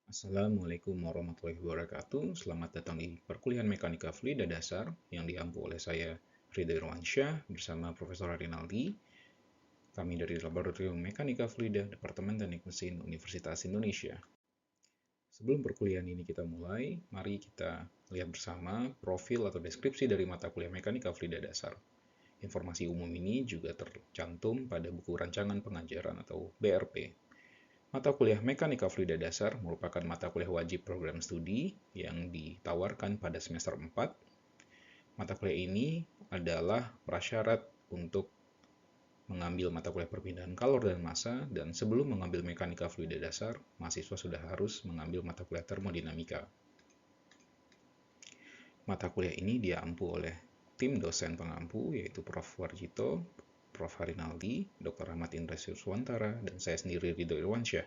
Assalamualaikum warahmatullahi wabarakatuh. Selamat datang di perkuliahan Mekanika Fluida Dasar yang diampu oleh saya, Ridho Irwansyah, bersama Profesor Rinaldi. Kami dari Laboratorium Mekanika Fluida, Departemen Teknik Mesin Universitas Indonesia. Sebelum perkuliahan ini kita mulai, mari kita lihat bersama profil atau deskripsi dari mata kuliah Mekanika Fluida Dasar. Informasi umum ini juga tercantum pada buku rancangan pengajaran atau BRP. Mata kuliah Mekanika Fluida Dasar merupakan mata kuliah wajib program studi yang ditawarkan pada semester 4. Mata kuliah ini adalah prasyarat untuk mengambil mata kuliah perpindahan kalor dan massa, dan sebelum mengambil Mekanika Fluida Dasar, mahasiswa sudah harus mengambil mata kuliah termodinamika. Mata kuliah ini diampu oleh tim dosen pengampu, yaitu Prof. Warjito, Prof. Harinaldi, Dr. Ahmad Indra Suswantara, dan saya sendiri Ridho Irwansyah.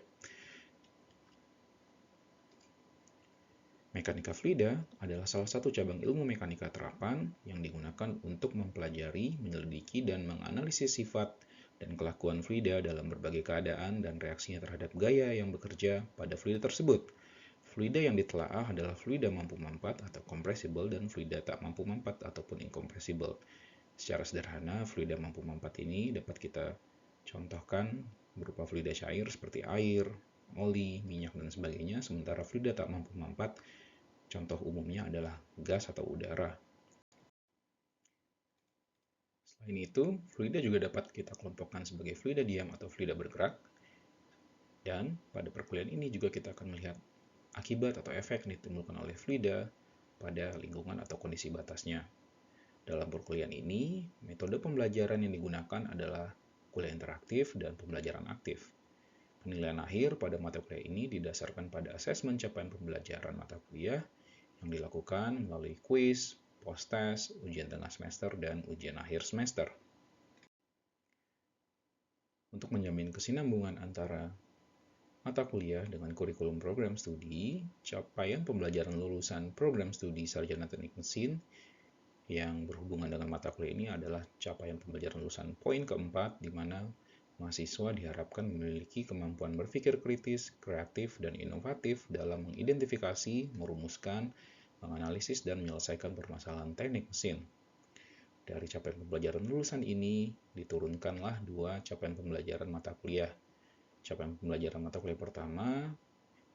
Mekanika fluida adalah salah satu cabang ilmu mekanika terapan yang digunakan untuk mempelajari, menyelidiki, dan menganalisis sifat dan kelakuan fluida dalam berbagai keadaan dan reaksinya terhadap gaya yang bekerja pada fluida tersebut. Fluida yang ditelaah adalah fluida mampu mampat atau compressible dan fluida tak mampu mampat ataupun incompressible. Secara sederhana, fluida mampu mampat ini dapat kita contohkan berupa fluida cair seperti air, oli, minyak, dan sebagainya, sementara fluida tak mampu mampat contoh umumnya adalah gas atau udara. Selain itu, fluida juga dapat kita kelompokkan sebagai fluida diam atau fluida bergerak. Dan pada perkuliahan ini juga kita akan melihat akibat atau efek yang ditimbulkan oleh fluida pada lingkungan atau kondisi batasnya. Dalam perkuliahan ini, metode pembelajaran yang digunakan adalah kuliah interaktif dan pembelajaran aktif. Penilaian akhir pada mata kuliah ini didasarkan pada asesmen capaian pembelajaran mata kuliah yang dilakukan melalui kuis, post-test, ujian tengah semester, dan ujian akhir semester. Untuk menjamin kesinambungan antara mata kuliah dengan kurikulum program studi, capaian pembelajaran lulusan program studi Sarjana Teknik Mesin yang berhubungan dengan mata kuliah ini adalah capaian pembelajaran lulusan poin keempat, di mana mahasiswa diharapkan memiliki kemampuan berpikir kritis, kreatif, dan inovatif dalam mengidentifikasi, merumuskan, menganalisis, dan menyelesaikan permasalahan teknik mesin. Dari capaian pembelajaran lulusan ini, diturunkanlah dua capaian pembelajaran mata kuliah. Capaian pembelajaran mata kuliah pertama,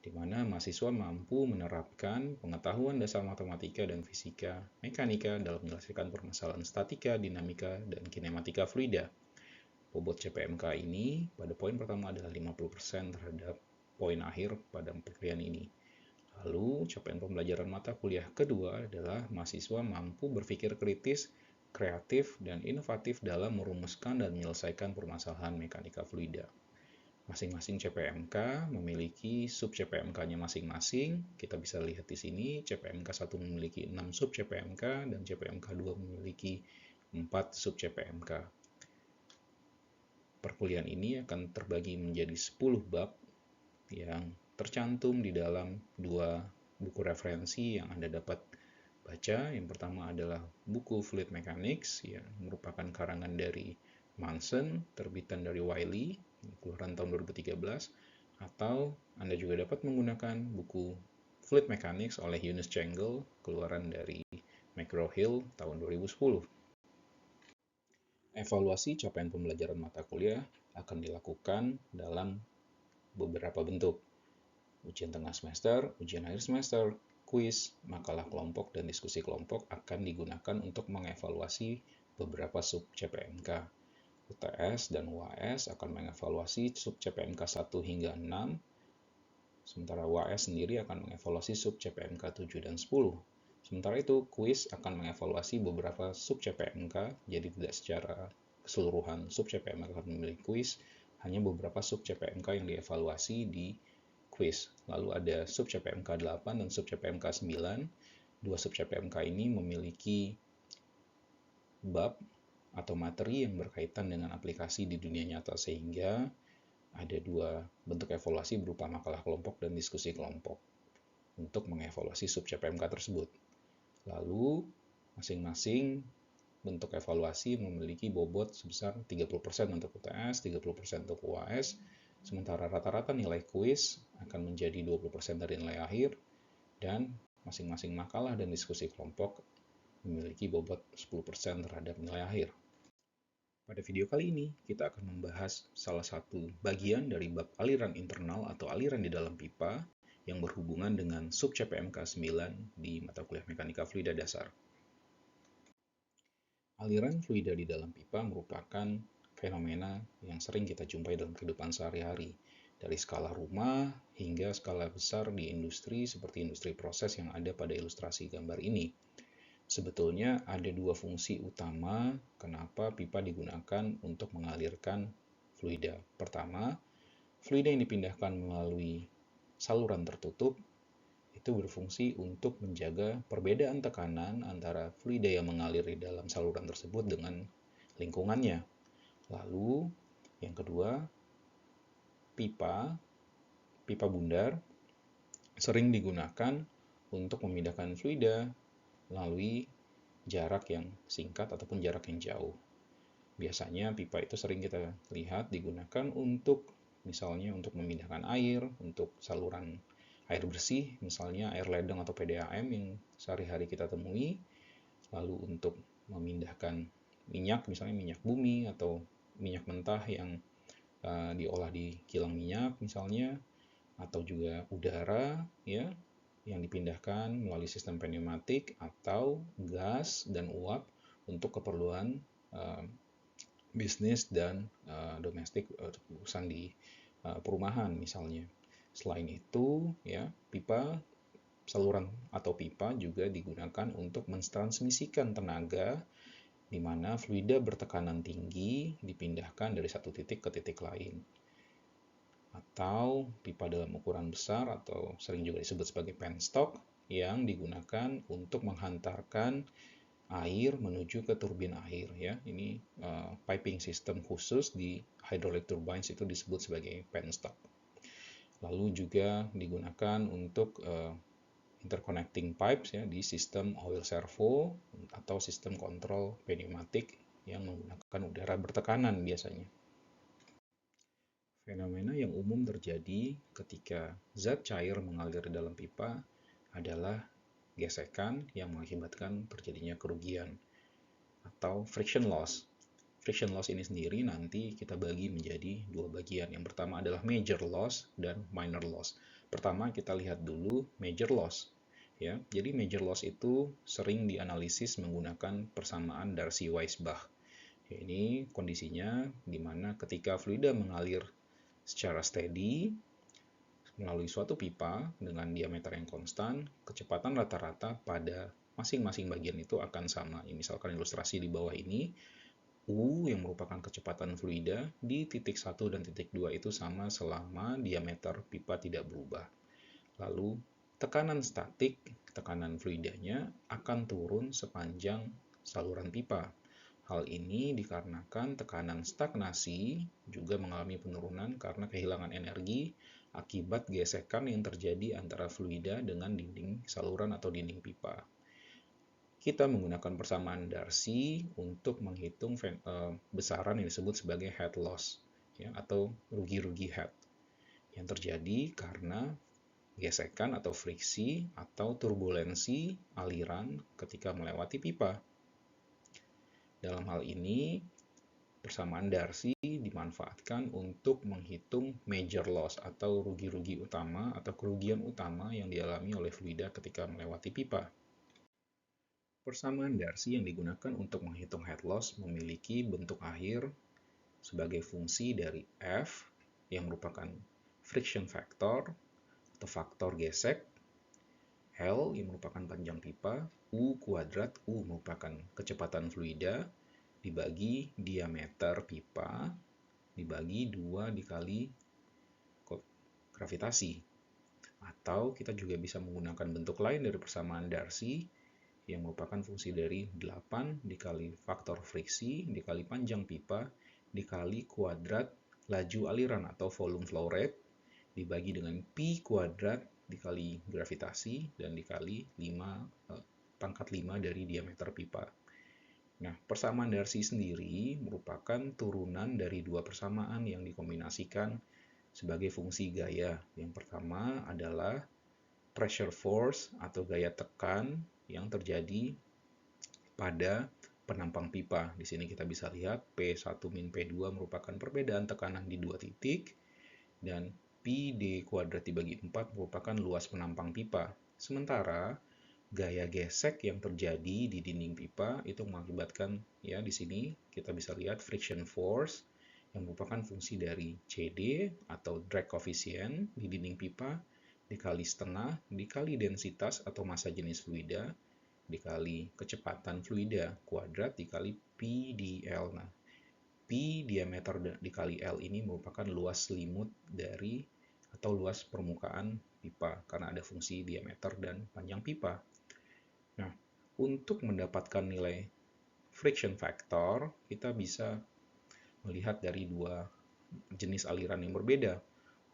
di mana mahasiswa mampu menerapkan pengetahuan dasar matematika dan fisika mekanika dalam menyelesaikan permasalahan statika, dinamika, dan kinematika fluida. Bobot CPMK ini pada poin pertama adalah 50% terhadap poin akhir pada perkuliahan ini. Lalu, capaian pembelajaran mata kuliah kedua adalah mahasiswa mampu berpikir kritis, kreatif, dan inovatif dalam merumuskan dan menyelesaikan permasalahan mekanika fluida. Masing-masing CPMK memiliki sub CPMK-nya masing-masing. Kita bisa lihat di sini, CPMK 1 memiliki 6 sub CPMK dan CPMK 2 memiliki 4 sub CPMK. Perkuliahan ini akan terbagi menjadi 10 bab yang tercantum di dalam dua buku referensi yang Anda dapat baca. Yang pertama adalah buku Fluid Mechanics yang merupakan karangan dari Manson, terbitan dari Wiley, keluaran tahun 2013, atau Anda juga dapat menggunakan buku Fluid Mechanics oleh Eunice Chengle, keluaran dari McGraw-Hill tahun 2010. Evaluasi capaian pembelajaran mata kuliah akan dilakukan dalam beberapa bentuk. Ujian tengah semester, ujian akhir semester, kuis, makalah kelompok, dan diskusi kelompok akan digunakan untuk mengevaluasi beberapa sub CPMK. UTS dan UAS akan mengevaluasi sub CPMK 1 hingga 6, sementara UAS sendiri akan mengevaluasi sub CPMK 7 dan 10. Sementara itu, kuis akan mengevaluasi beberapa sub CPMK, jadi tidak secara keseluruhan sub CPMK akan memiliki kuis, hanya beberapa sub CPMK yang dievaluasi di kuis. Lalu ada sub CPMK 8 dan sub CPMK 9. Dua sub CPMK ini memiliki bab atau materi yang berkaitan dengan aplikasi di dunia nyata, sehingga ada dua bentuk evaluasi berupa makalah kelompok dan diskusi kelompok untuk mengevaluasi sub CPMK tersebut. Lalu masing-masing bentuk evaluasi memiliki bobot sebesar 30% untuk UTS, 30% untuk UAS, sementara rata-rata nilai kuis akan menjadi 20% dari nilai akhir, dan masing-masing makalah dan diskusi kelompok memiliki bobot 10% terhadap nilai akhir. Pada video kali ini, kita akan membahas salah satu bagian dari bab aliran internal atau aliran di dalam pipa yang berhubungan dengan sub CPMK 9 di mata kuliah Mekanika Fluida Dasar. Aliran fluida di dalam pipa merupakan fenomena yang sering kita jumpai dalam kehidupan sehari-hari, dari skala rumah hingga skala besar di industri seperti industri proses yang ada pada ilustrasi gambar ini. Sebetulnya ada dua fungsi utama kenapa pipa digunakan untuk mengalirkan fluida. Pertama, fluida yang dipindahkan melalui saluran tertutup itu berfungsi untuk menjaga perbedaan tekanan antara fluida yang mengalir di dalam saluran tersebut dengan lingkungannya. Lalu, yang kedua, pipa bundar sering digunakan untuk memindahkan fluida melalui jarak yang singkat ataupun jarak yang jauh. Biasanya pipa itu sering kita lihat digunakan untuk misalnya untuk memindahkan air, untuk saluran air bersih, misalnya air ledeng atau PDAM yang sehari-hari kita temui, lalu untuk memindahkan minyak, misalnya minyak bumi atau minyak mentah yang diolah di kilang minyak misalnya, atau juga udara ya yang dipindahkan melalui sistem pneumatik atau gas dan uap untuk keperluan bisnis dan domestik urusan di perumahan misalnya. Selain itu, ya, saluran atau pipa juga digunakan untuk mentransmisikan tenaga di mana fluida bertekanan tinggi dipindahkan dari satu titik ke titik lain. Atau pipa dalam ukuran besar atau sering juga disebut sebagai penstock yang digunakan untuk menghantarkan air menuju ke turbin air ya. Ini piping system khusus di hydraulic turbines itu disebut sebagai penstock. Lalu juga digunakan untuk interconnecting pipes ya di sistem oil servo atau sistem kontrol pneumatik yang menggunakan udara bertekanan biasanya. Fenomena yang umum terjadi ketika zat cair mengalir di dalam pipa adalah gesekan yang mengakibatkan terjadinya kerugian atau friction loss. Friction loss ini sendiri nanti kita bagi menjadi dua bagian. Yang pertama adalah major loss dan minor loss. Pertama kita lihat dulu major loss. Ya, jadi major loss itu sering dianalisis menggunakan persamaan Darcy-Weisbach. Ya, ini kondisinya di mana ketika fluida mengalir secara steady melalui suatu pipa dengan diameter yang konstan, kecepatan rata-rata pada masing-masing bagian itu akan sama. Ya, misalkan ilustrasi di bawah ini, U yang merupakan kecepatan fluida di titik 1 dan titik 2 itu sama selama diameter pipa tidak berubah. Lalu, tekanan statik, tekanan fluidanya akan turun sepanjang saluran pipa. Hal ini dikarenakan tekanan stagnasi juga mengalami penurunan karena kehilangan energi akibat gesekan yang terjadi antara fluida dengan dinding saluran atau dinding pipa. Kita menggunakan persamaan Darcy untuk menghitung besaran yang disebut sebagai head loss ya, atau rugi-rugi head yang terjadi karena gesekan atau friksi atau turbulensi aliran ketika melewati pipa. Dalam hal ini, persamaan Darcy dimanfaatkan untuk menghitung major loss atau rugi-rugi utama atau kerugian utama yang dialami oleh fluida ketika melewati pipa. Persamaan Darcy yang digunakan untuk menghitung head loss memiliki bentuk akhir sebagai fungsi dari F yang merupakan friction factor atau faktor gesek, L yang merupakan panjang pipa, U kuadrat, U merupakan kecepatan fluida, dibagi diameter pipa, dibagi 2 dikali gravitasi. Atau kita juga bisa menggunakan bentuk lain dari persamaan Darcy, yang merupakan fungsi dari 8 dikali faktor friksi, dikali panjang pipa, dikali kuadrat laju aliran atau volume flow rate, dibagi dengan P kuadrat dikali gravitasi, dan dikali 5 dari diameter pipa. Nah, persamaan Darcy sendiri merupakan turunan dari dua persamaan yang dikombinasikan sebagai fungsi gaya. Yang pertama adalah pressure force atau gaya tekan yang terjadi pada penampang pipa. Di sini kita bisa lihat P1 min P2 merupakan perbedaan tekanan di dua titik, dan Pi D kuadrat dibagi 4 merupakan luas penampang pipa. Sementara gaya gesek yang terjadi di dinding pipa itu mengakibatkan, ya di sini kita bisa lihat friction force yang merupakan fungsi dari CD atau drag coefficient di dinding pipa dikali setengah dikali densitas atau massa jenis fluida dikali kecepatan fluida kuadrat dikali Pi dl. Nah, Pi diameter dikali L ini merupakan luas selimut dari atau luas permukaan pipa karena ada fungsi diameter dan panjang pipa. Nah, untuk mendapatkan nilai friction factor, kita bisa melihat dari dua jenis aliran yang berbeda.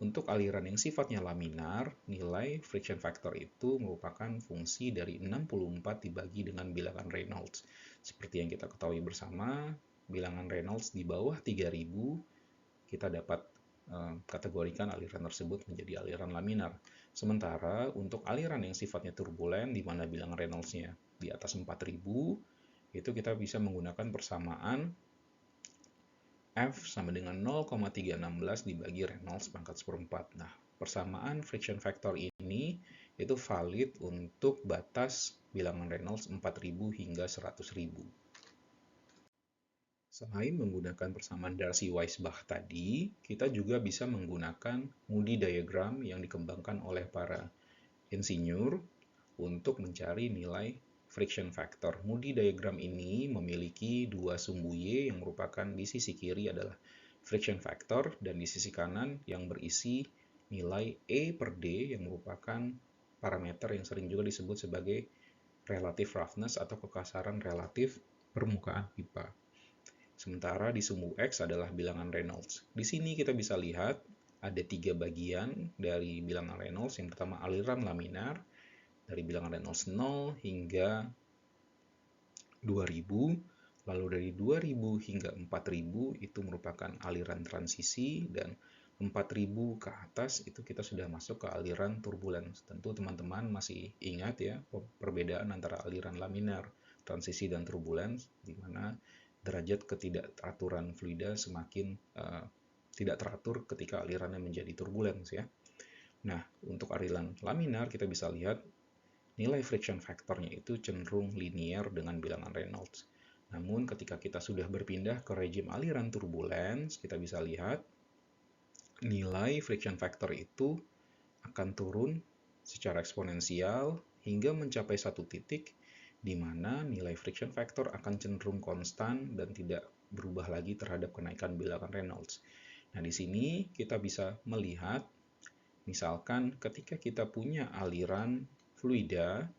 Untuk aliran yang sifatnya laminar, nilai friction factor itu merupakan fungsi dari 64 dibagi dengan bilangan Reynolds. Seperti yang kita ketahui bersama, bilangan Reynolds di bawah 3000, kita dapat kategorikan aliran tersebut menjadi aliran laminar. Sementara untuk aliran yang sifatnya turbulen, di mana bilangan Reynolds-nya di atas 4000, itu kita bisa menggunakan persamaan F sama dengan 0,316 dibagi Reynolds pangkat seperempat. Nah, persamaan friction factor ini itu valid untuk batas bilangan Reynolds 4000 hingga 100.000. Selain menggunakan persamaan Darcy-Weisbach tadi, kita juga bisa menggunakan Moody diagram yang dikembangkan oleh para insinyur untuk mencari nilai friction factor. Moody diagram ini memiliki dua sumbu Y yang merupakan di sisi kiri adalah friction factor dan di sisi kanan yang berisi nilai E per D yang merupakan parameter yang sering juga disebut sebagai relative roughness atau kekasaran relatif permukaan pipa. Sementara di sumbu X adalah bilangan Reynolds. Di sini kita bisa lihat ada tiga bagian dari bilangan Reynolds. Yang pertama aliran laminar, dari bilangan Reynolds 0 hingga 2000, lalu dari 2000 hingga 4000 itu merupakan aliran transisi, dan 4000 ke atas itu kita sudah masuk ke aliran turbulens. Tentu teman-teman masih ingat ya perbedaan antara aliran laminar, transisi, dan turbulens, di mana derajat ketidakteraturan fluida semakin tidak teratur ketika alirannya menjadi turbulens ya. Nah, untuk aliran laminar kita bisa lihat nilai friction factor-nya itu cenderung linear dengan bilangan Reynolds. Namun ketika kita sudah berpindah ke rejim aliran turbulens, kita bisa lihat nilai friction factor itu akan turun secara eksponensial hingga mencapai satu titik di mana nilai friction factor akan cenderung konstan dan tidak berubah lagi terhadap kenaikan bilangan Reynolds. Nah, di sini kita bisa melihat misalkan ketika kita punya aliran fluida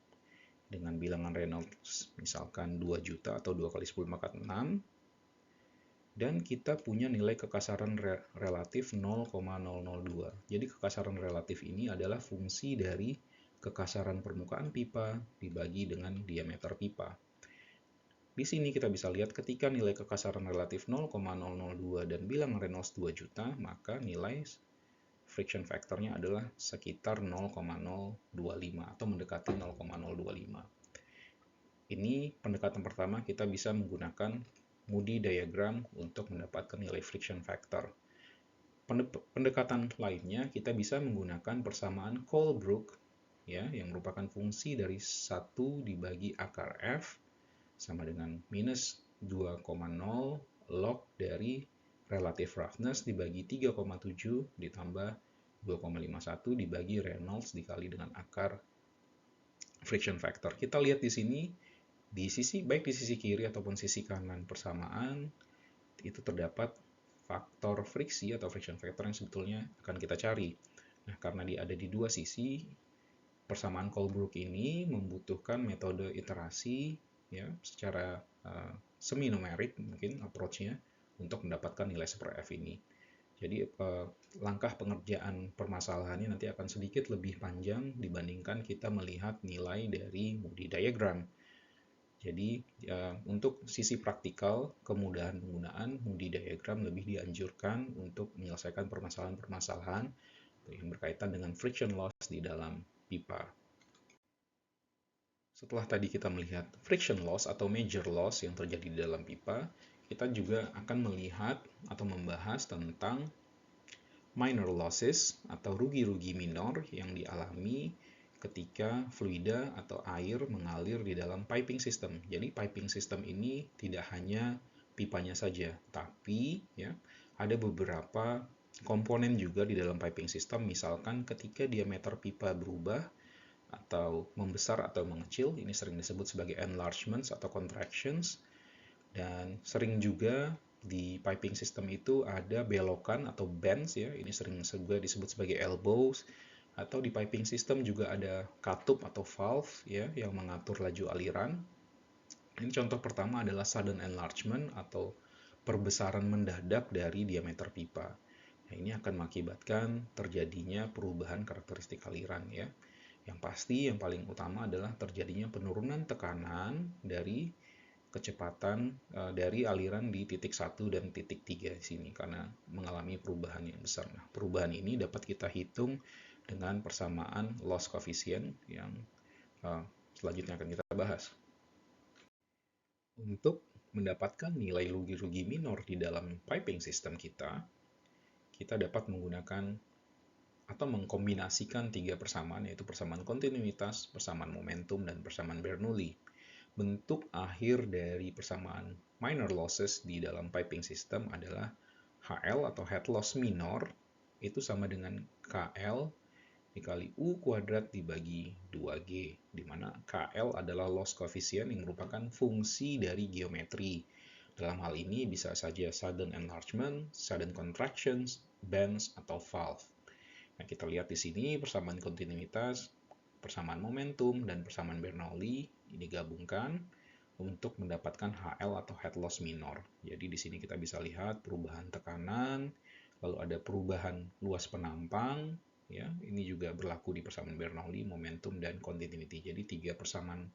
dengan bilangan Reynolds misalkan 2 juta atau 2 kali 10 pangkat 6, dan kita punya nilai kekasaran relatif 0,002. Jadi kekasaran relatif ini adalah fungsi dari kekasaran permukaan pipa dibagi dengan diameter pipa. Di sini kita bisa lihat ketika nilai kekasaran relatif 0,002 dan bilangan Reynolds 2 juta, maka nilai friction factor-nya adalah sekitar 0,025 atau mendekati 0,025. Ini pendekatan pertama, kita bisa menggunakan Moody diagram untuk mendapatkan nilai friction factor. Pendekatan lainnya, kita bisa menggunakan persamaan Colebrook ya, yang merupakan fungsi dari 1 dibagi akar F sama dengan minus 2,0 log dari relative roughness dibagi 3,7 ditambah 2,51 dibagi Reynolds dikali dengan akar friction factor. Kita lihat di sini, baik di sisi kiri ataupun sisi kanan persamaan, itu terdapat faktor friksi atau friction factor yang sebetulnya akan kita cari. Nah, karena dia ada di dua sisi, persamaan Colebrook ini membutuhkan metode iterasi ya, secara semi-numerik mungkin approach-nya untuk mendapatkan nilai super F ini. Jadi langkah pengerjaan permasalahannya nanti akan sedikit lebih panjang dibandingkan kita melihat nilai dari Moody diagram. Jadi untuk sisi praktikal, kemudahan penggunaan Moody diagram lebih dianjurkan untuk menyelesaikan permasalahan-permasalahan yang berkaitan dengan friction loss di dalam pipa. Setelah tadi kita melihat friction loss atau major loss yang terjadi di dalam pipa, kita juga akan melihat atau membahas tentang minor losses atau rugi-rugi minor yang dialami ketika fluida atau air mengalir di dalam piping system. Jadi piping system ini tidak hanya pipanya saja, tapi ya ada beberapa komponen juga di dalam piping system. Misalkan ketika diameter pipa berubah atau membesar atau mengecil, ini sering disebut sebagai enlargements atau contractions. Dan sering juga di piping system itu ada belokan atau bends ya, ini sering juga disebut sebagai elbows, atau di piping system juga ada katup atau valve ya yang mengatur laju aliran. Ini contoh pertama adalah sudden enlargement atau perbesaran mendadak dari diameter pipa. Nah, ini akan mengakibatkan terjadinya perubahan karakteristik aliran ya. Yang pasti yang paling utama adalah terjadinya penurunan tekanan dari kecepatan dari aliran di titik 1 dan titik 3 di sini karena mengalami perubahan yang besar. Nah, perubahan ini dapat kita hitung dengan persamaan loss coefficient yang selanjutnya akan kita bahas. Untuk mendapatkan nilai rugi-rugi minor di dalam piping system kita dapat menggunakan atau mengkombinasikan tiga persamaan, yaitu persamaan kontinuitas, persamaan momentum, dan persamaan Bernoulli. Bentuk akhir dari persamaan minor losses di dalam piping system adalah HL atau head loss minor itu sama dengan KL dikali U kuadrat dibagi 2G, di mana KL adalah loss coefficient yang merupakan fungsi dari geometri. Dalam hal ini bisa saja sudden enlargement, sudden contractions, bends, atau valve. Nah, kita lihat di sini persamaan kontinuitas, persamaan momentum, dan persamaan Bernoulli ini gabungkan untuk mendapatkan HL atau head loss minor. Jadi di sini kita bisa lihat perubahan tekanan, lalu ada perubahan luas penampang, ya. Ini juga berlaku di persamaan Bernoulli, momentum, dan continuity. Jadi tiga persamaan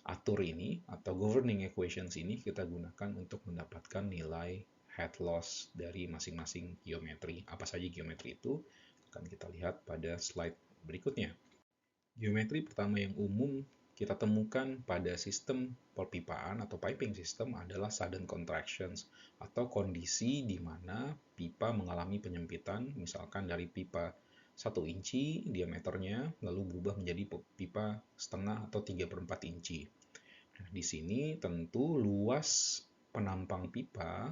atur ini atau governing equations ini kita gunakan untuk mendapatkan nilai head loss dari masing-masing geometri. Apa saja geometri itu akan kita lihat pada slide berikutnya. Geometri pertama yang umum kita temukan pada sistem perpipaan atau piping system adalah sudden contractions atau kondisi di mana pipa mengalami penyempitan, misalkan dari pipa 1 inci diameternya lalu berubah menjadi pipa setengah atau 3/4 inci. Nah, di sini tentu luas penampang pipa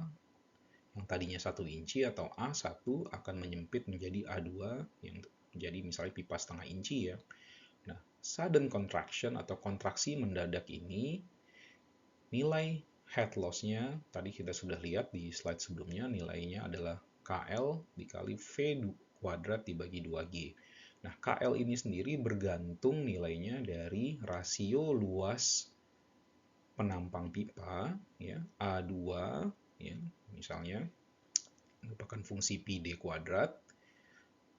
yang tadinya 1 inci atau A1 akan menyempit menjadi A2 yang menjadi misalnya pipa setengah inci ya. Nah, sudden contraction atau kontraksi mendadak ini nilai head loss-nya tadi kita sudah lihat di slide sebelumnya, nilainya adalah KL dikali V kuadrat dibagi 2G. Nah, KL ini sendiri bergantung nilainya dari rasio luas penampang pipa ya, A2 ya, misalnya merupakan fungsi PD kuadrat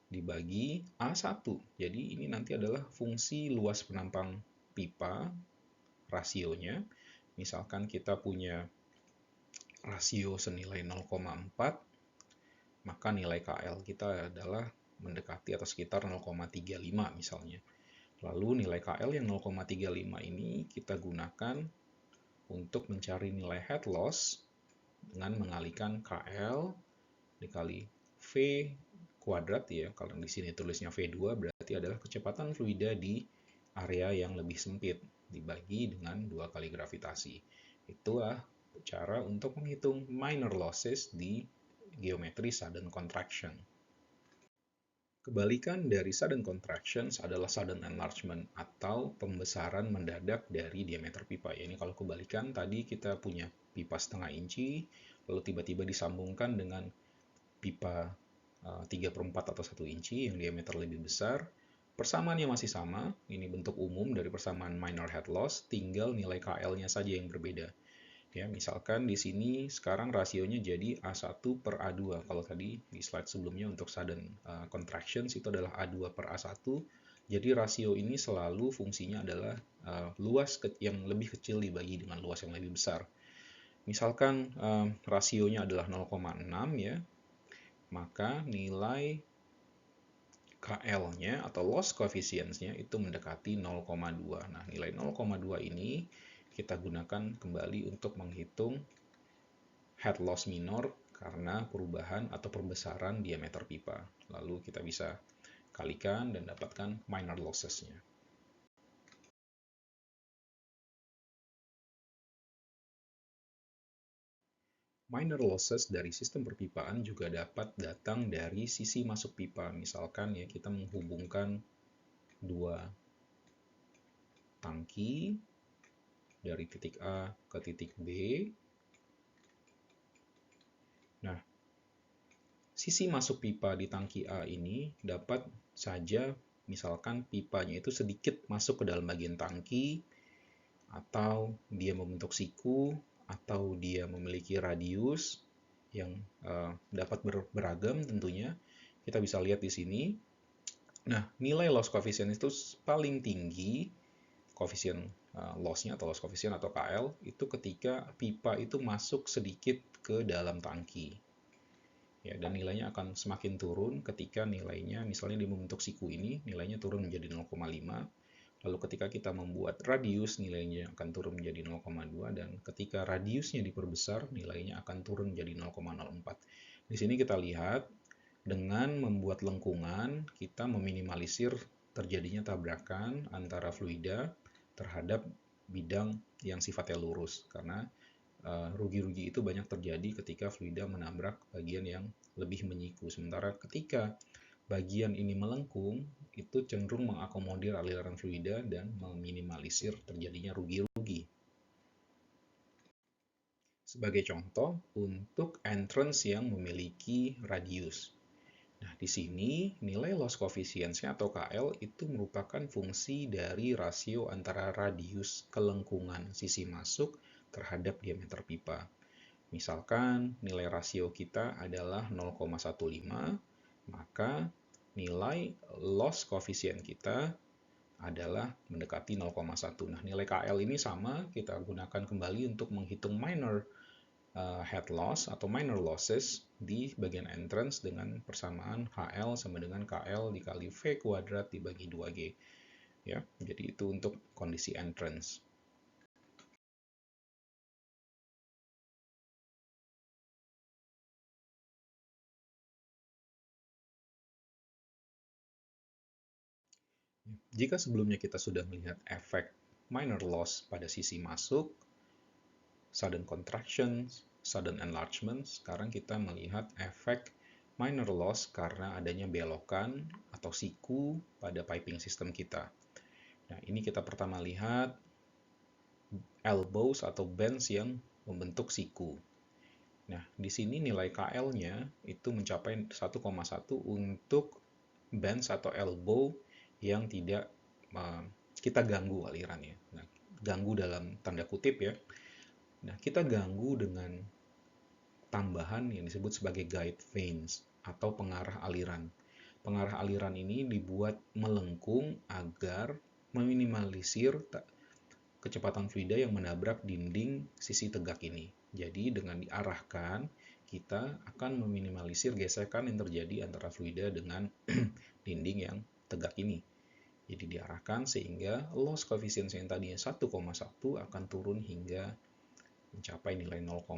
dibagi A1. Jadi ini nanti adalah fungsi luas penampang pipa, rasionya. Misalkan kita punya rasio senilai 0,4, maka nilai KL kita adalah mendekati atau sekitar 0,35 misalnya. Lalu nilai KL yang 0,35 ini kita gunakan untuk mencari nilai head loss dengan mengalihkan KL dikali V kuadrat ya, kalau di sini tulisnya V2 berarti adalah kecepatan fluida di area yang lebih sempit dibagi dengan 2 kali gravitasi. Itulah cara untuk menghitung minor losses di geometri sudden contraction. Kebalikan dari sudden contractions adalah sudden enlargement atau pembesaran mendadak dari diameter pipa. Ini kalau kebalikan tadi kita punya pipa setengah inci, lalu tiba-tiba disambungkan dengan pipa 3/4 atau 1 inci yang diameter lebih besar. Persamaannya masih sama, ini bentuk umum dari persamaan minor head loss, tinggal nilai KL-nya saja yang berbeda. Ya, misalkan di sini sekarang rasionya jadi A1 per A2. Kalau tadi di slide sebelumnya untuk sudden contractions itu adalah A2 per A1, Jadi rasio ini selalu fungsinya adalah luas yang lebih kecil dibagi dengan luas yang lebih besar. Misalkan rasionya adalah 0,6 ya, maka nilai KL-nya atau loss coefficients-nya itu mendekati 0,2. Nah, nilai 0,2 ini kita gunakan kembali untuk menghitung head loss minor karena perubahan atau perbesaran diameter pipa. Lalu kita bisa kalikan dan dapatkan minor losses-nya. Minor losses dari sistem perpipaan juga dapat datang dari sisi masuk pipa. Misalkan ya kita menghubungkan dua tangki dari titik A ke titik B. Nah, sisi masuk pipa di tangki A ini dapat saja misalkan pipanya itu sedikit masuk ke dalam bagian tangki, atau dia membentuk siku, atau dia memiliki radius yang dapat beragam tentunya. Kita bisa lihat di sini. Nah, nilai loss coefficient itu paling tinggi, koefisien loss-nya atau loss coefficient atau KL, itu ketika pipa itu masuk sedikit ke dalam tangki. Ya, dan nilainya akan semakin turun ketika nilainya, misalnya di membentuk siku ini, nilainya turun menjadi 0,5. Lalu ketika kita membuat radius, nilainya akan turun menjadi 0,2, dan ketika radiusnya diperbesar, nilainya akan turun menjadi 0,04. Di sini kita lihat, dengan membuat lengkungan, kita meminimalisir terjadinya tabrakan antara fluida terhadap bidang yang sifatnya lurus, karena rugi-rugi itu banyak terjadi ketika fluida menabrak bagian yang lebih menyiku. Sementara ketika bagian ini melengkung, itu cenderung mengakomodir aliran fluida dan meminimalisir terjadinya rugi-rugi. Sebagai contoh, untuk entrance yang memiliki radius. Nah, di sini nilai loss coefficient-nya atau KL itu merupakan fungsi dari rasio antara radius kelengkungan sisi masuk terhadap diameter pipa. Misalkan nilai rasio kita adalah 0,15, maka nilai loss coefficient kita adalah mendekati 0,1. Nah, nilai KL ini sama, kita gunakan kembali untuk menghitung minor head loss atau minor losses di bagian entrance dengan persamaan HL sama dengan KL dikali V kuadrat dibagi 2G. Ya, jadi itu untuk kondisi entrance. Jika sebelumnya kita sudah melihat efek minor loss pada sisi masuk, sudden contraction, sudden enlargement, sekarang kita melihat efek minor loss karena adanya belokan atau siku pada piping system kita. Nah, ini kita pertama lihat elbows atau bends yang membentuk siku. Nah, di sini nilai KL-nya itu mencapai 1,1 untuk bends atau elbow yang tidak kita ganggu alirannya. Nah, ganggu dalam tanda kutip ya. Nah, kita ganggu dengan tambahan yang disebut sebagai guide veins atau pengarah aliran. Pengarah aliran ini dibuat melengkung agar meminimalisir kecepatan fluida yang menabrak dinding sisi tegak ini. Jadi dengan diarahkan, kita akan meminimalisir gesekan yang terjadi antara fluida dengan dinding yang tegak ini. Jadi diarahkan sehingga loss coefficient yang tadinya 1,1 akan turun hingga mencapai nilai 0,2.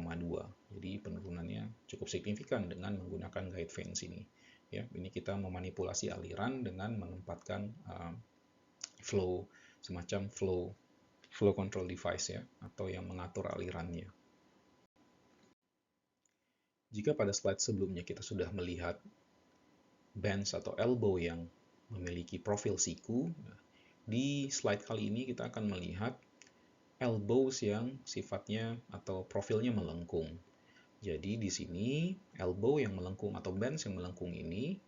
Jadi penurunannya cukup signifikan dengan menggunakan guide veins ini. Ya, ini kita memanipulasi aliran dengan menempatkan semacam flow control device ya, atau yang mengatur alirannya. Jika pada slide sebelumnya kita sudah melihat bends atau elbow yang memiliki profil siku, di slide kali ini kita akan melihat elbows yang sifatnya atau profilnya melengkung. Jadi di sini elbow yang melengkung atau bends yang melengkung ini,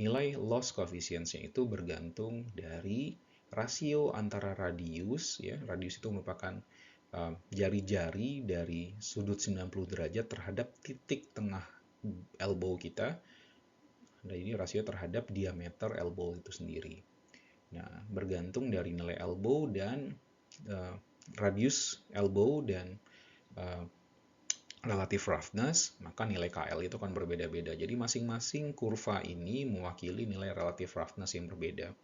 nilai loss coefficient-nya itu bergantung dari rasio antara radius, ya, radius itu merupakan jari-jari dari sudut 90 derajat terhadap titik tengah elbow kita. Dan ini rasio terhadap diameter elbow itu sendiri. Nah, bergantung dari nilai elbow dan radius elbow dan relative roughness, maka nilai KL itu akan berbeda-beda. Jadi masing-masing kurva ini mewakili nilai relative roughness yang berbeda.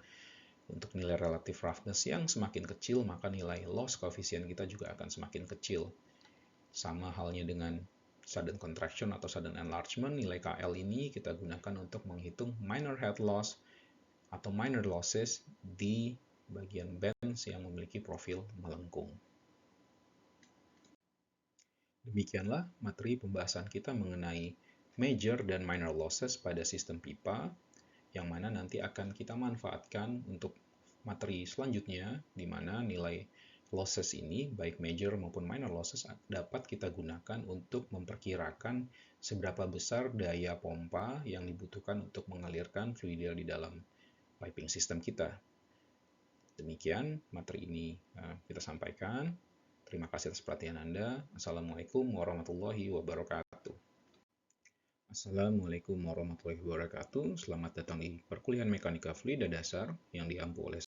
Untuk nilai relative roughness yang semakin kecil, maka nilai loss coefficient kita juga akan semakin kecil. Sama halnya dengan sudden contraction atau sudden enlargement, nilai KL ini kita gunakan untuk menghitung minor head loss atau minor losses di bagian bands yang memiliki profil melengkung. Demikianlah materi pembahasan kita mengenai major dan minor losses pada sistem pipa, yang mana nanti akan kita manfaatkan untuk materi selanjutnya, di mana nilai losses ini, baik major maupun minor losses, dapat kita gunakan untuk memperkirakan seberapa besar daya pompa yang dibutuhkan untuk mengalirkan fluida di dalam piping system kita. Demikian materi ini kita sampaikan. Terima kasih atas perhatian Anda. Assalamualaikum warahmatullahi wabarakatuh. Assalamualaikum warahmatullahi wabarakatuh. Selamat datang di perkuliahan Mekanika Fluida Dasar yang diampu oleh